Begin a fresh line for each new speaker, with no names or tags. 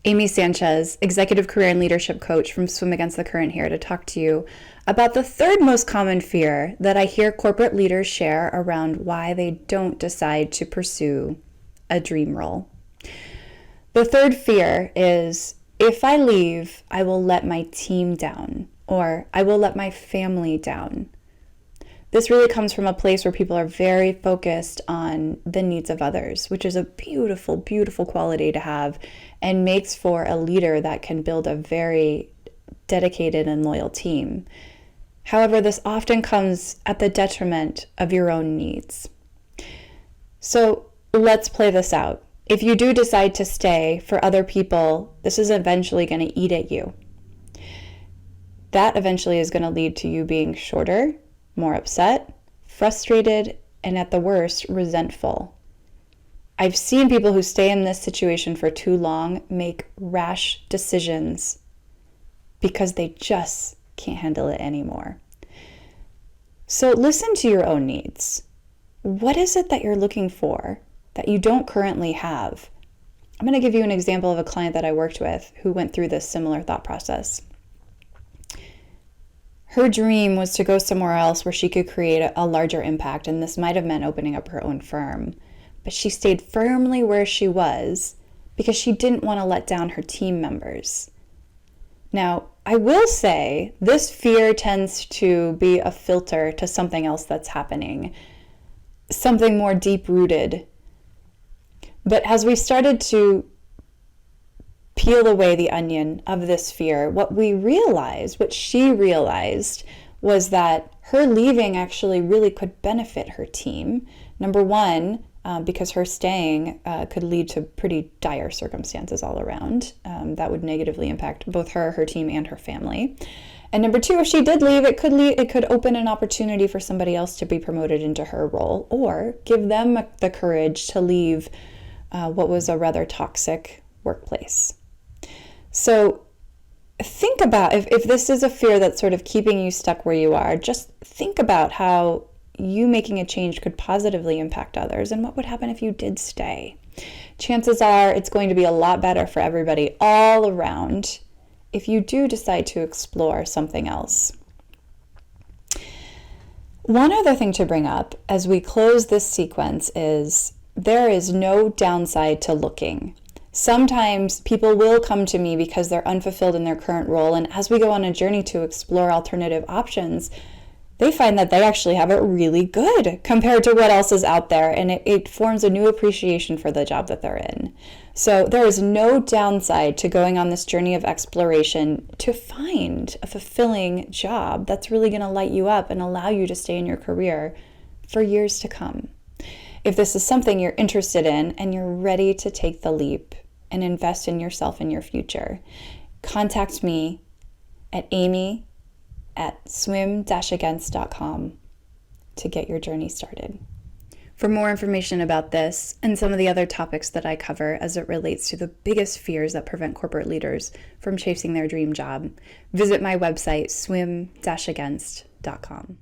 Amy Sanchez, Executive Career and Leadership Coach from Swim Against the Current, here to talk to you about the third most common fear that I hear corporate leaders share around why they don't decide to pursue a dream role. The third fear is, if I leave, I will let my team down, or I will let my family down. This really comes from a place where people are very focused on the needs of others, which is a beautiful, beautiful quality to have and makes for a leader that can build a very dedicated and loyal team. However, this often comes at the detriment of your own needs. So let's play this out. If you do decide to stay for other people, this is eventually going to eat at you. That eventually is going to lead to you being shorter, more upset, frustrated, and at the worst, resentful. I've seen people who stay in this situation for too long make rash decisions because they just can't handle it anymore. So listen to your own needs. What is it that you're looking for that you don't currently have? I'm going to give you an example of a client that I worked with who went through this similar thought process. Her dream was to go somewhere else where she could create a larger impact, and this might have meant opening up her own firm. But she stayed firmly where she was because she didn't want to let down her team members. Now, I will say this fear tends to be a filter to something else that's happening, something more deep-rooted. But as we started to peel away the onion of this fear, what she realized was that her leaving actually really could benefit her team. Number one, because her staying could lead to pretty dire circumstances all around that would negatively impact both her team, and her family. And number two, if she did leave, it could open an opportunity for somebody else to be promoted into her role, or give them the courage to leave what was a rather toxic workplace. So think about, if this is a fear that's sort of keeping you stuck where you are, just think about how you making a change could positively impact others, and what would happen if you did stay. Chances are it's going to be a lot better for everybody all around if you do decide to explore something else. One other thing to bring up as we close this sequence is there is no downside to looking. Sometimes people will come to me because they're unfulfilled in their current role, and as we go on a journey to explore alternative options, they find that they actually have it really good compared to what else is out there, and it forms a new appreciation for the job that they're in. So there is no downside to going on this journey of exploration to find a fulfilling job that's really going to light you up and allow you to stay in your career for years to come. If this is something you're interested in and you're ready to take the leap and invest in yourself and your future, contact me at amy@swim-against.com to get your journey started. For more information about this and some of the other topics that I cover as it relates to the biggest fears that prevent corporate leaders from chasing their dream job, visit my website, swim-against.com.